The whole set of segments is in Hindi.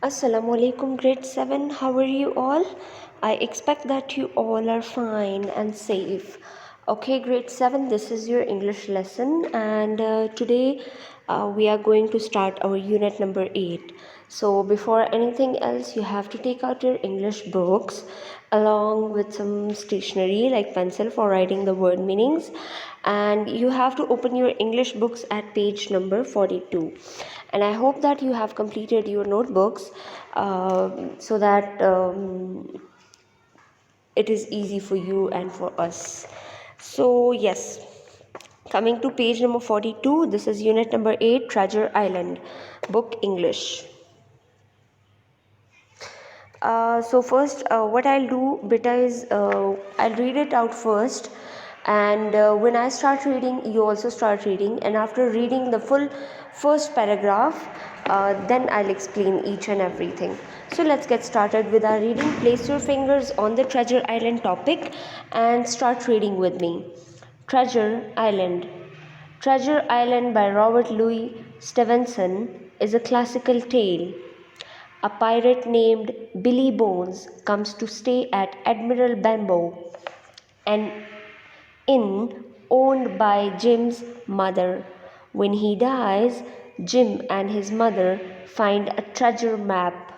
Assalamu alaikum, grade 7. How are you all? I expect that you all are fine and safe. Okay, grade 7, this is your English lesson, and today we are going to start our unit number 8. So, before anything else, you have to take out your English books along with some stationery like pencil for writing the word meanings, and you have to open your English books at page number 42. And I hope that you have completed your notebooks so that it is easy for you and for us. So, yes, coming to page number 42, this is unit number 8, Treasure Island, book English. So first, what I'll do, beta, is I'll read it out first, and when I start reading, you also start reading, and after reading the full first paragraph, then I'll explain each and everything. So let's get started with our reading. Place your fingers on the Treasure Island topic and start reading with me. Treasure Island. Treasure Island by Robert Louis Stevenson is a classical tale. A pirate named Billy Bones comes to stay at Admiral Benbow, an inn owned by Jim's mother. When he dies, Jim and his mother find a treasure map.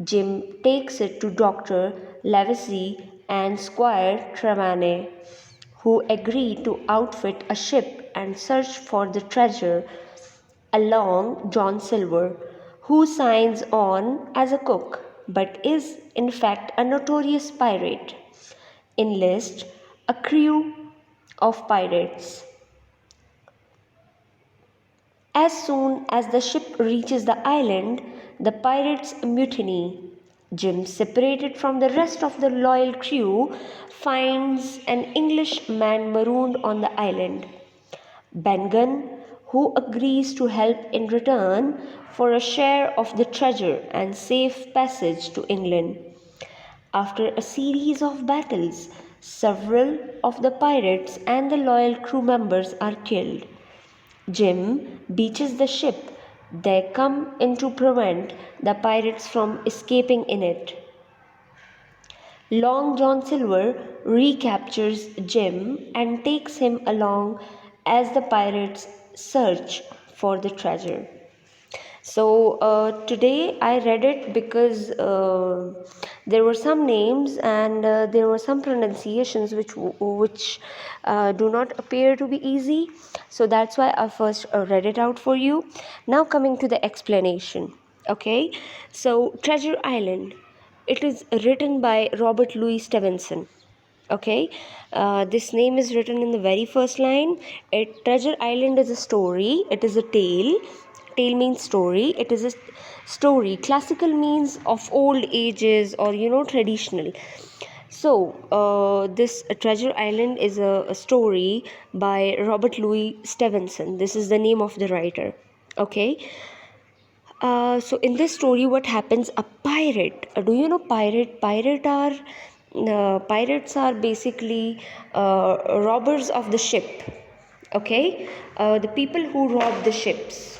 Jim takes it to Dr. Livesey and Squire Tremaine, who agree to outfit a ship and search for the treasure along John Silver, who signs on as a cook but is in fact a notorious pirate, enlist a crew of pirates. As soon as the ship reaches the island, the pirates mutiny. Jim, separated from the rest of the loyal crew, finds an Englishman marooned on the island. Ben Gunn, who agrees to help in return for a share of the treasure and safe passage to England. After a series of battles, several of the pirates and the loyal crew members are killed. Jim beaches the ship they come in to prevent the pirates from escaping in it. Long John Silver recaptures Jim and takes him along as the pirates search for the treasure. So today I read it because there were some names and there were some pronunciations which do not appear to be easy. So that's why I first read it out for you. Now coming to the explanation. Okay, so Treasure Island. It is written by Robert Louis Stevenson. Okay, this name is written in the very first line. Treasure Island is a story. It is a tale. Tale means story. It is a story. Classical means of old ages or traditional. So this Treasure Island is a story by Robert Louis Stevenson. This is the name of the writer. Okay. So in this story, what happens? A pirate. Do you know pirate? Pirates are basically robbers of the ship. Okay, the people who rob the ships.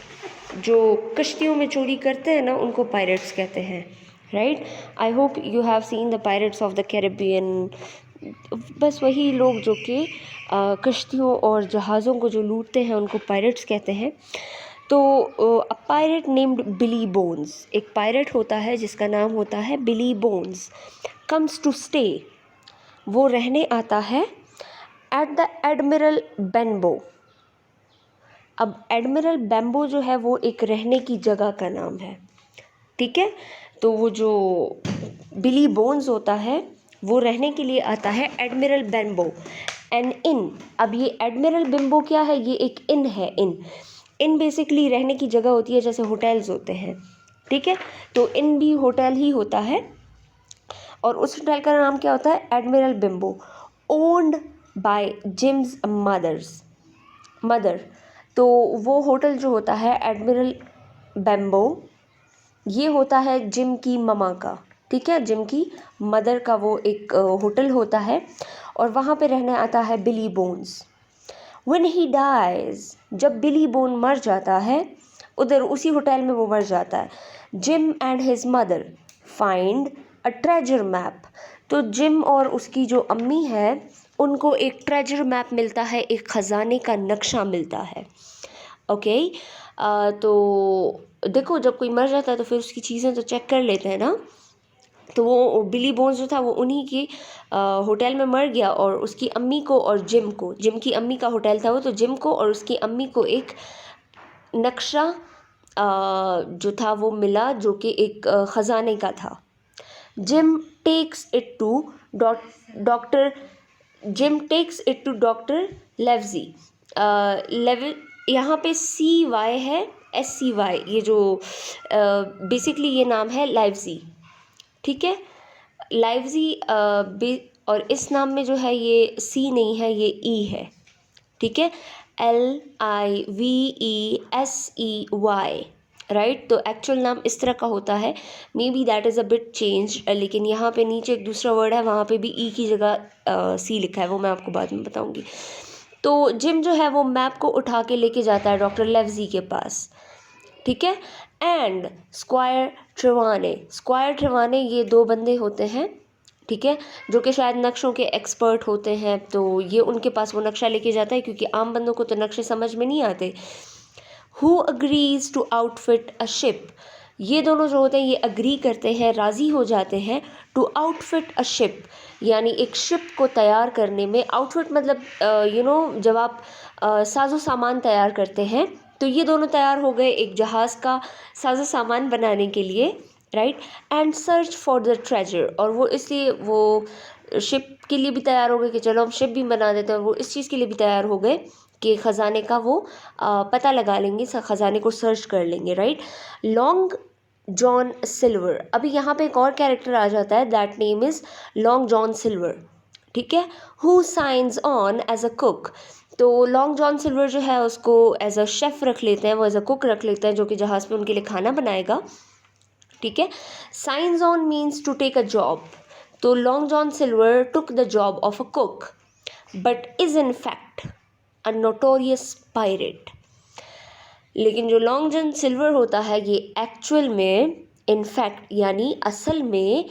जो कश्तियों में चोरी करते हैं ना, उनको pirates कहते हैं. Right? I hope you have seen the Pirates of the Caribbean. बस वही लोग जो कि कश्तियों और जहाज़ों को जो लूटते हैं उनको पायरेट्स कहते हैं. तो a pirate named Billy Bones, एक पायरेट होता है जिसका नाम होता है Billy Bones, comes to stay, वो रहने आता है एट द एडमिरल बेम्बो. अब एडमिरल बेम्बो जो है वो एक रहने की जगह का नाम है. ठीक है, तो वो जो बिली बोन्स होता है वो रहने के लिए आता है एडमिरल बेम्बो, एन इन. अब ये एडमिरल बेम्बो क्या है? ये एक इन है. इन बेसिकली रहने की जगह होती है, जैसे होटल्स होते हैं. ठीक है, तो इन भी होटल ही होता है, और उस होटल का नाम क्या होता है? Admiral Benbow, owned by Jim's mother. तो वो होटल जो होता है एडमिरल बेम्बो, ये होता है जिम की ममा का. ठीक है, जिम की मदर का वो एक होटल होता है, और वहाँ पे रहने आता है Billy bones. When he dies, जब बिली बोन मर जाता है, उधर उसी होटल में वो मर जाता है, gym and his mother find a treasure map. तो जिम और उसकी जो अम्मी है उनको एक ट्रेजर मैप मिलता है, एक ख़जाने का नक्शा मिलता है। ओके तो देखो जब कोई मर जाता है तो फिर उसकी चीज़ें तो चेक कर लेते हैं ना। तो वो बिली बोन्स जो था वो उन्हीं की होटल में मर गया और उसकी अम्मी को और जिम की अम्मी का होटल था वो, तो जिम को और उसकी अम्मी को एक नक्शा जो था वो मिला जो कि एक ख़जाने का था। Jim takes it to doctor Livesey. Level यहाँ पे CY है, SCY, ये जो बेसिकली ये नाम है लाइवजी, ठीक है। लाइवजी और इस नाम में जो है ये C नहीं है, ये E है, ठीक है। LIVESEY, right. तो एक्चुअल नाम इस तरह का होता है, may be that is a bit change, लेकिन यहाँ पे नीचे एक दूसरा वर्ड है, वहाँ पे भी E की जगह C लिखा है, वो मैं आपको बाद में बताऊँगी। तो जिम जो है वो मैप को उठा के लेके जाता है डॉक्टर लेवजी के पास, ठीक है। एंड स्क्वायर ट्रेवाने ये दो बंदे होते हैं, ठीक है, जो कि शायद नक्शों के एक्सपर्ट होते हैं। तो ये उनके पास वो नक्शा लेके जाता है क्योंकि आम बंदों को तो नक्शे समझ में नहीं आते। Who agrees to outfit a ship, ये दोनों जो होते हैं ये अग्री करते हैं, राज़ी हो जाते हैं, टू आउटफिट अ शिप, यानी एक शिप को तैयार करने में। आउटफिट मतलब जब आप साजो सामान तैयार करते हैं, तो ये दोनों तैयार हो गए एक जहाज़ का साजो सामान बनाने के लिए, right. And search for the treasure, और वो इसलिए वो शिप के लिए भी तैयार हो गए कि चलो हम शिप भी बना देते हैं, वो इस चीज़ के लिए भी तैयार हो गए कि ख़जाने का वो पता लगा लेंगे, ख़जाने को सर्च कर लेंगे, राइट। लॉन्ग जॉन सिल्वर, अभी यहाँ पे एक और कैरेक्टर आ जाता है, that name is Long John Silver, ठीक है। Who signs on as a cook, तो लॉन्ग जॉन सिल्वर जो है उसको एज अ शेफ़ रख लेते हैं, वो एज अ कुक रख लेते हैं जो कि जहाज़ पे उनके लिए खाना बनाएगा, ठीक है। साइंस on means to take a job, तो Long John Silver took the job of a cook but is in fact a notorious pirate. लेकिन जो लॉन्ग जॉन सिल्वर होता है ये एक्चुअल में इनफैक्ट यानी असल में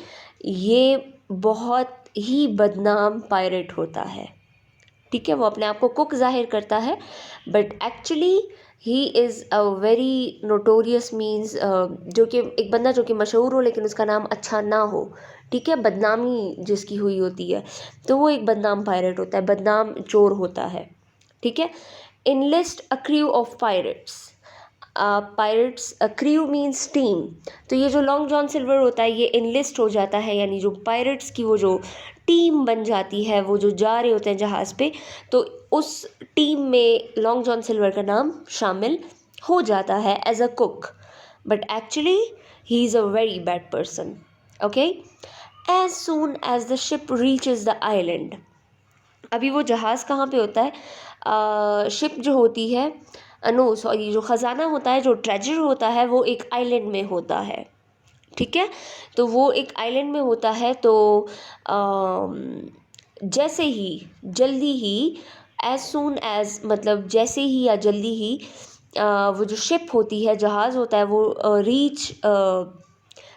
ये बहुत ही बदनाम पायरेट होता है, ठीक है। वो अपने आप को कुक जाहिर करता है but actually he is a very notorious, means जो कि एक बंदा जो कि मशहूर हो लेकिन उसका नाम अच्छा ना हो, ठीक है, बदनामी जिसकी हुई होती है, तो वो एक बदनाम पायरेट होता है, बदनाम चोर होता है, ठीक है। Enlist a crew of pirates, pirates crew means team, तो ये जो लॉन्ग जॉन सिल्वर होता है ये इनलिस्ट हो जाता है, यानी जो पायरेट्स की वो जो टीम बन जाती है, वो जो जा रहे होते हैं जहाज़ पे, तो उस टीम में लॉन्ग जॉन सिल्वर का नाम शामिल हो जाता है as a cook, but actually he is a very bad person, okay. As soon as the ship reaches the island, अभी वो जहाज़ कहाँ पे होता है, शिप जो होती है, नो सॉरी, जो ख़जाना होता है, जो ट्रेजर होता है, वो एक आइलैंड में होता है, ठीक है। तो वो एक आइलैंड में होता है, तो जैसे ही जल्दी ही, एज सून एज मतलब जैसे ही या जल्दी ही, वो जो शिप होती है, जहाज़ होता है, वो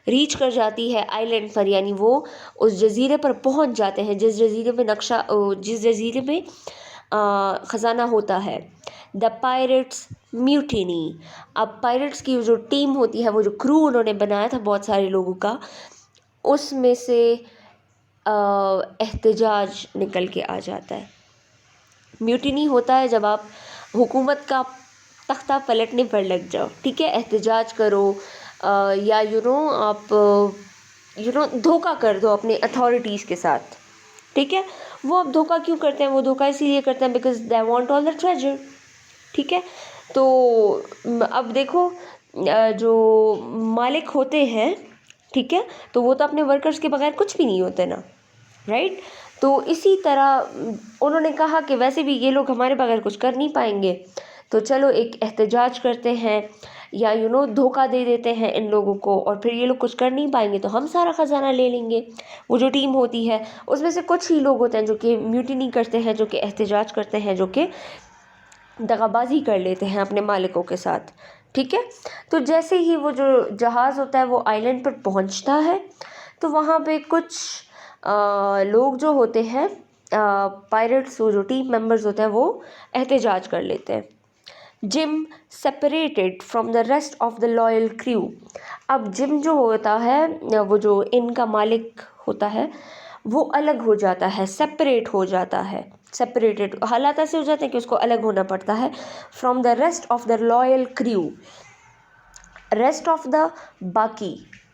रीच कर जाती है आइलैंड पर, यानी वो उस जज़ीरे पर पहुंच जाते हैं जिस जज़ीरे में जिस जज़ीरे में ख़जाना होता है। द पायरेट्स म्यूटिनी, अब पायरेट्स की जो टीम होती है, वो जो क्रू उन्होंने बनाया था बहुत सारे लोगों का, उसमें से एहतजाज निकल के आ जाता है। म्यूटिनी होता है जब आप हुकूमत का तख्ता पलटने पर लग जाओ, ठीक है, एहतजाज करो, या आप धोखा कर दो अपने अथॉरिटीज़ के साथ, ठीक है। वो अब धोखा क्यों करते हैं, वो धोखा इसीलिए करते हैं because they want all the treasure, ठीक है। तो अब देखो जो मालिक होते हैं, ठीक है, तो वो तो अपने वर्कर्स के बगैर कुछ भी नहीं होते ना, राइट। तो इसी तरह उन्होंने कहा कि वैसे भी ये लोग हमारे बगैर कुछ कर नहीं पाएंगे, तो चलो एक एहतजाज करते हैं या धोखा दे देते हैं इन लोगों को, और फिर ये लोग कुछ कर नहीं पाएंगे तो हम सारा ख़जाना ले लेंगे। वो जो टीम होती है उसमें से कुछ ही लोग होते हैं जो कि म्यूटिनी करते हैं, जो कि एहतजाज करते हैं, जो कि दगाबाजी कर लेते हैं अपने मालिकों के साथ, ठीक है। तो जैसे ही वो जो जहाज़ होता है वो आइलैंड पर पहुंचता है तो वहाँ पे कुछ लोग जो होते हैं, पायरेट्स, वो जो टीम मेंबर्स होते हैं, वो एहतजाज कर लेते हैं। Gym separated from the rest of the loyal crew. अब जिम जो होता है, वो जो इनका मालिक होता है, वो अलग हो जाता है, सेपरेट हो जाता है। सेपरेटेड हालात ऐसे हो जाते हैं कि उसको अलग होना पड़ता है from the rest of the loyal crew. Rest of the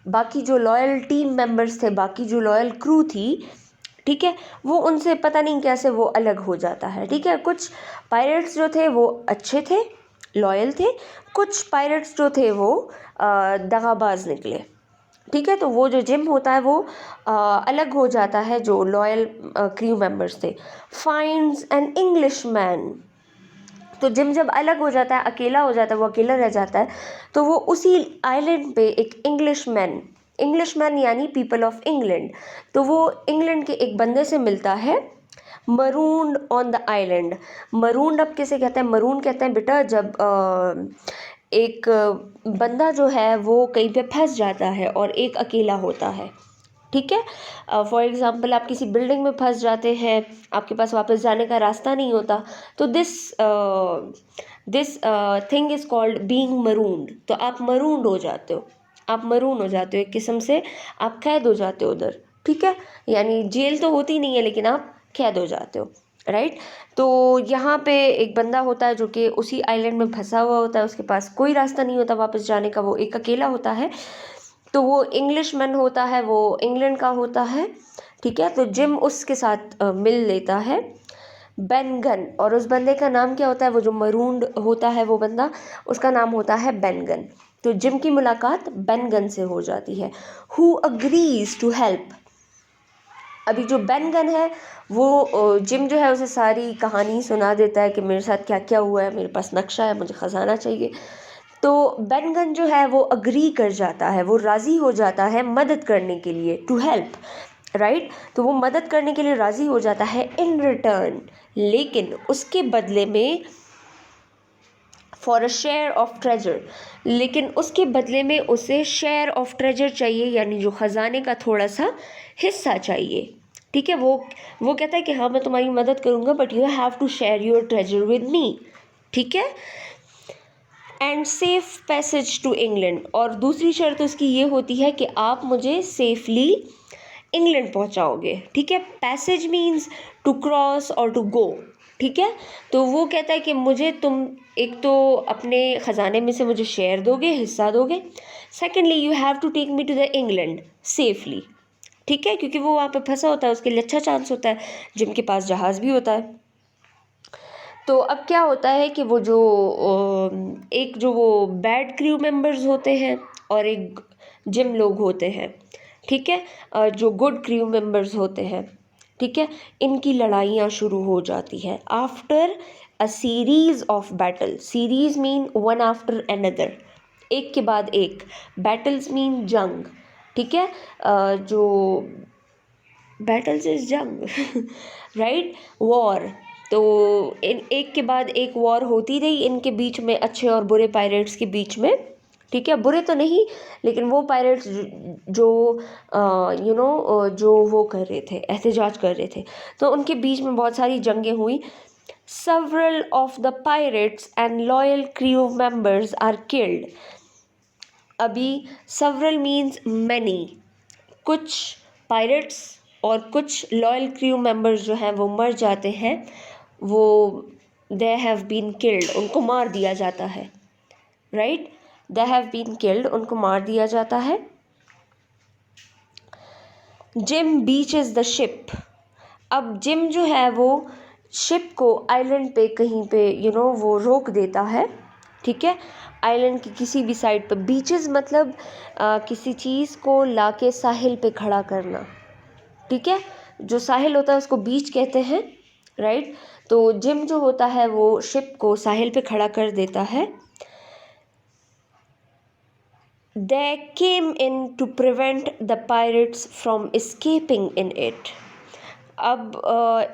बाकी जो लॉयल टीम मेंबर्स थे, बाकी जो लॉयल क्रू थी, ठीक है, वो उनसे पता नहीं कैसे वो अलग हो जाता है। ठीक है, कुछ पायरेट्स जो थे वो अच्छे थे, लॉयल थे, कुछ पायरेट्स जो थे वो दगाबाज निकले। ठीक है, तो वो जो जिम होता है वो अलग हो जाता है जो लॉयल क्रू मेंबर्स थे। Finds an English man. तो जिम जब अलग हो जाता है, अकेला हो जाता है, वो अकेला रह जाता है, तो वो उसी आइलैंड पे एक इंग्लिशमैन यानी पीपल ऑफ इंग्लैंड, तो वो इंग्लैंड के एक बंदे से मिलता है, marooned on the island. Marooned अब किसे कहते हैं? मरून कहते हैं बेटा जब एक बंदा जो है वो कहीं पे फंस जाता है और एक अकेला होता है। ठीक है, फॉर एग्ज़ाम्पल आप किसी बिल्डिंग में फंस जाते हैं, आपके पास वापस जाने का रास्ता नहीं होता, तो this thing is called being marooned. तो आप मरून्ड हो जाते हो, आप मरून हो जाते हो, एक किस्म से आप कैद हो जाते हो उधर। ठीक है, यानी जेल तो होती नहीं है लेकिन आप कैद हो जाते हो, राइट। तो यहाँ पे एक बंदा होता है जो कि उसी आइलैंड में फंसा हुआ होता है, उसके पास कोई रास्ता नहीं होता वापस जाने का, वो एक अकेला होता है। तो वो इंग्लिशमैन होता है, वो इंग्लैंड का होता है। ठीक है, तो जिम उसके साथ मिल लेता है, बेनगन, और उस बंदे का नाम क्या होता है? वो जो मरून्ड होता है वो बंदा, उसका नाम होता है बेनगन। तो जिम की मुलाकात बेनगन से हो जाती है। Who agrees to help. अभी जो बेनगन है वो जिम जो है उसे सारी कहानी सुना देता है कि मेरे साथ क्या क्या हुआ है, मेरे पास नक्शा है, मुझे ख़जाना चाहिए। तो बेनगन जो है वो अग्री कर जाता है, वो राज़ी हो जाता है मदद करने के लिए, टू हेल्प, राइट। तो वो मदद करने के लिए राज़ी हो जाता है इन रिटर्न, लेकिन उसके बदले में for a share of treasure, लेकिन उसके बदले में उसे शेयर ऑफ ट्रेजर चाहिए, यानी जो ख़जाने का थोड़ा सा हिस्सा चाहिए। ठीक है, वो कहता है कि हाँ मैं तुम्हारी मदद करूँगा, but you have to share your treasure with me. ठीक है, and safe passage to England, और दूसरी शर्त उसकी ये होती है कि आप मुझे सेफली इंग्लैंड पहुंचाओगे। ठीक है, पैसेज मीन्स टू क्रॉस और टू गो। ठीक है, तो वो कहता है कि मुझे तुम एक तो अपने ख़जाने में से मुझे शेयर दोगे, हिस्सा दोगे, secondly you have to take me to the England safely. ठीक है, क्योंकि वो वहाँ पे फंसा होता है, उसके लिए अच्छा चांस होता है, जिनके पास जहाज़ भी होता है। तो अब क्या होता है कि वो जो एक जो वो बैड क्रू मेंबर्स होते हैं और एक जिम लोग होते हैं, ठीक है, जो गुड क्रू मेंबर्स होते हैं, ठीक है, इनकी लड़ाइयाँ शुरू हो जाती है after a series of battle. Series mean one after another, एक के बाद एक, बैटल्स मीन जंग। ठीक है, जो बैटल्स इज जंग राइट, वॉर। तो इन एक के बाद एक वॉर होती रही इनके बीच में, अच्छे और बुरे पायरेट्स के बीच में। ठीक है, बुरे तो नहीं लेकिन वो पायरेट्स जो जो वो कर रहे थे, एहतजाज कर रहे थे, तो उनके बीच में बहुत सारी जंगें हुई। several of the pirates and loyal crew members are killed। अभी several means many, कुछ पायरेट्स और कुछ लॉयल क्रू मेंबर्स जो हैं वो मर जाते हैं, वो दे हैव बीन किल्ड, उनको मार दिया जाता है, right, they have been killed, उनको मार दिया जाता है। Jim beaches the ship. अब जिम जो है वो शिप को आइलैंड पे कहीं पे वो रोक देता है। ठीक है, आइलैंड की किसी भी साइड पे। बीचेस मतलब किसी चीज़ को लाके साहिल पे खड़ा करना। ठीक है, जो साहिल होता है उसको बीच कहते हैं, राइट। तो जिम जो होता है वो शिप को साहिल पे खड़ा कर देता है। They came in to prevent the pirates from escaping in it। अब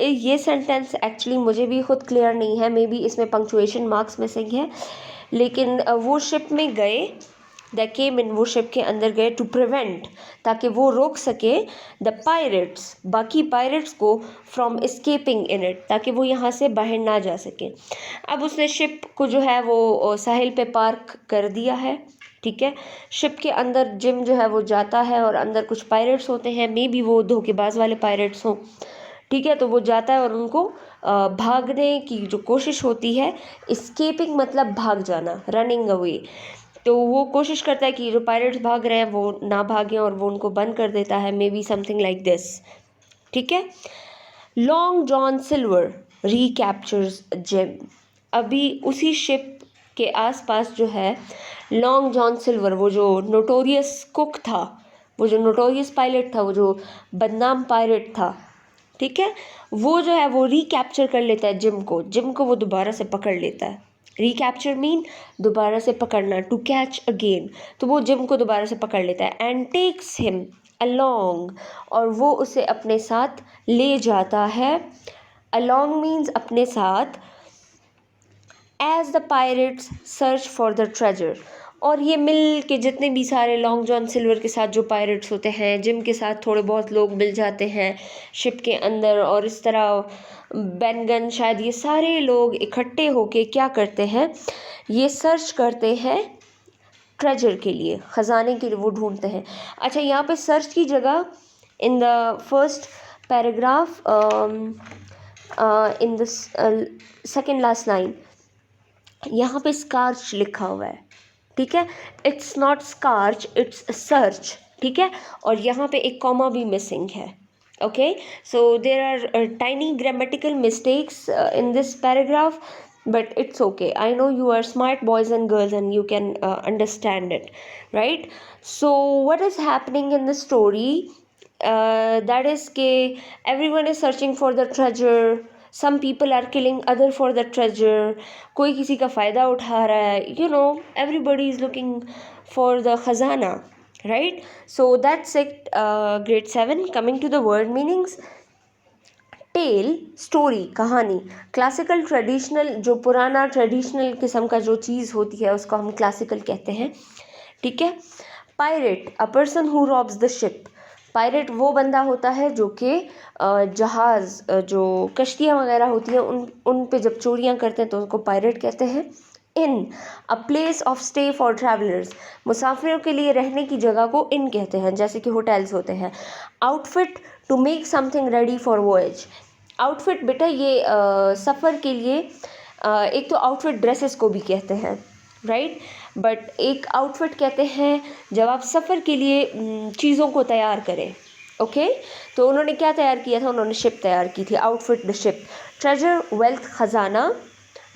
ये सेंटेंस एक्चुअली मुझे भी खुद क्लियर नहीं है, मे बी इसमें पंक्चुएशन मार्क्स मिसिंग है। लेकिन वो शिप में गए, द केम इन, वो शिप के अंदर गए टू प्रिवेंट, ताकि वो रोक सके द पायरेट्स, बाकी पायरेट्स को, फ्रॉम एस्केपिंग इन इट, ताकि वो यहाँ से बाहर ना जा सके। अब उसने शिप को जो है वो साहिल पे पार्क कर दिया है, ठीक है। शिप के अंदर जिम जो है वो जाता है और अंदर कुछ पायरेट्स होते हैं, मे बी वो धोखेबाज वाले पायरेट्स हों, ठीक है। तो वो जाता है और उनको भागने की जो कोशिश होती है, एस्केपिंग मतलब भाग जाना, रनिंग अवे, तो वो कोशिश करता है कि जो पायरेट्स भाग रहे हैं वो ना भागें और वो उनको बंद कर देता है, may be something like this, ठीक है। लॉन्ग जॉन सिल्वर रिकैप्चर्स जिम, अभी उसी शिप के आसपास जो है लॉन्ग जॉन सिल्वर, वो जो नोटोरियस कुक था, वो जो नोटोरियस पायलट था, वो जो बदनाम पायलट था, ठीक है, वो जो है वो रिकैप्चर कर लेता है जिम को वो दोबारा से पकड़ लेता है। रिकैप्चर मीन दोबारा से पकड़ना, टू कैच अगेन, तो वो जिम को दोबारा से पकड़ लेता है। एंड टेक्स हिम अलोंग, और वो उसे अपने साथ ले जाता है। अलोंग मीन्स अपने साथ। As the pirates search for the treasure, और ये मिल के जितने भी सारे लॉन्ग जॉन सिल्वर के साथ जो पायरेट्स होते हैं, जिम के साथ थोड़े बहुत लोग मिल जाते हैं शिप के अंदर, और इस तरह बेनगन, शायद ये सारे लोग इकट्ठे होके क्या करते हैं, ये सर्च करते हैं ट्रेजर के लिए, ख़जाने के लिए वो ढूंढते हैं। अच्छा, यहाँ पे सर्च की जगह in the first paragraph, in the second last line, यहाँ पे स्कार्च लिखा हुआ है, ठीक है। इट्स नॉट स्कार्च, इट्स सर्च, ठीक है। और यहाँ पे एक कॉमा भी मिसिंग है, okay. So there are tiny grammatical mistakes in this paragraph, but it's okay. I know you are smart boys and girls and you can understand it, right? So what is happening in the story, that is ke everyone is searching for the treasure, some people are killing other for the treasure, कोई किसी का फ़ायदा उठा रहा है, you know, everybody is looking for the khazana, right? So that's it, grade 7. Coming to the word meanings, tell story, कहानी, क्लासिकल ट्रेडिशनल, जो पुराना ट्रेडिशनल किस्म का जो चीज़ होती है उसको हम क्लासिकल कहते हैं, ठीक है। Pirate, a person who robes the ship, pirate वो बंदा होता है जो कि जहाज़, जो कश्तियाँ वगैरह होती हैं उन पे जब चोरियाँ करते हैं तो उनको पायरेट कहते हैं। Inn, a place of stay for travellers, मुसाफिरों के लिए रहने की जगह को इन कहते हैं, जैसे कि होटल्स होते हैं। Outfit, to make something ready for voyage, outfit बेटा ये सफ़र के लिए, एक तो आउटफिट ड्रेसेस को भी कहते हैं, राइट, बट एक आउटफिट कहते हैं जब आप सफ़र के लिए चीज़ों को तैयार करें, ओके। तो उन्होंने क्या तैयार किया था, उन्होंने शिप तैयार की थी, outfit the ship. Treasure, wealth, ख़जाना।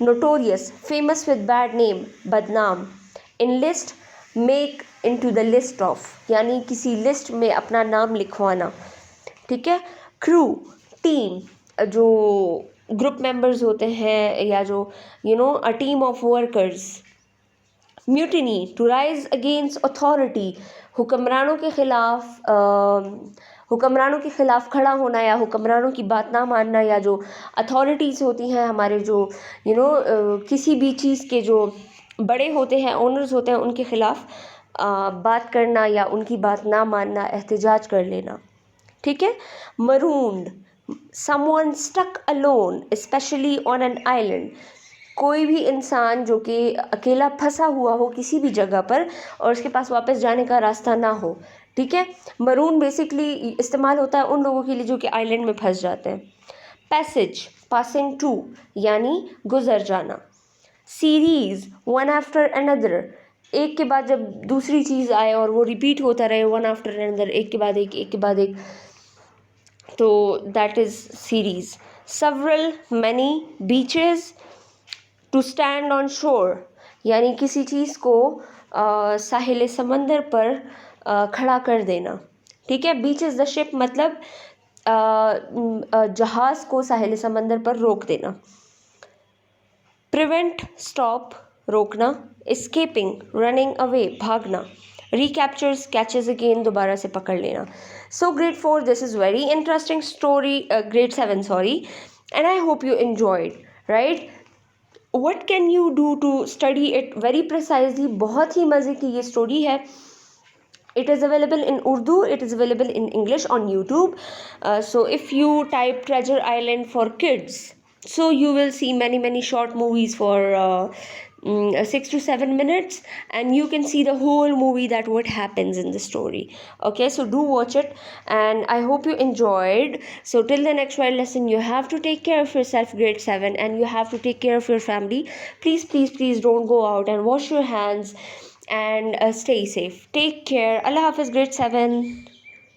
Notorious, famous with bad name, बदनाम। Enlist, make into the list of, यानी किसी लिस्ट में अपना नाम लिखवाना, ठीक है। क्रू, टीम, जो ग्रुप मेंबर्स होते हैं, या जो a team of workers. Mutiny, to rise against authority, हुक्मरानों के ख़िलाफ़ खड़ा होना, या हुक्मरानों की बात ना मानना, या जो अथॉरिटीज़ होती हैं हमारे, जो किसी भी चीज़ के जो बड़े होते हैं, ओनर्स होते हैं, उनके ख़िलाफ़ बात करना या उनकी बात ना मानना, एहतजाज कर लेना, ठीक है। मरूंड, someone stuck alone especially on an island, कोई भी इंसान जो कि अकेला फंसा हुआ हो किसी भी जगह पर और उसके पास वापस जाने का रास्ता ना हो, ठीक है। मरून बेसिकली इस्तेमाल होता है उन लोगों के लिए जो कि आइलैंड में फंस जाते हैं। पैसेज, पासिंग टू, यानी गुजर जाना। सीरीज़, वन आफ्टर अनदर, एक के बाद जब दूसरी चीज़ आए और वो रिपीट होता रहे, वन आफ्टर अनदर, एक के बाद एक, एक के बाद एक, तो that is series. Several, many. Beaches, to stand on shore, यानी किसी चीज़ को साहिल समंदर पर खड़ा कर देना, ठीक है। बीचेस द शिप, मतलब जहाज़ को साहिल समंदर पर रोक देना। प्रिवेंट, स्टॉप, रोकना। एस्केपिंग, रनिंग अवे, भागना। रिकैप्चर्स, कैचेस अगेन, दोबारा से पकड़ लेना। सो grade 4, this is very interesting story, grade 7 sorry, and I hope you enjoyed, right? what can you do to study it very precisely. बहुत ही मज़े की ये स्टोरी है. It is available in Urdu, it is available in English on YouTube. So if you type Treasure Island for kids, so you will see many short movies for 6 to 7 minutes, and you can see the whole movie, that what happens in the story. Okay, so do watch it, and I hope you enjoyed. So till the next wild lesson, you have to take care of yourself, grade 7, and you have to take care of your family. Please don't go out, and wash your hands, and stay safe. Take care. Allah Hafiz, grade 7.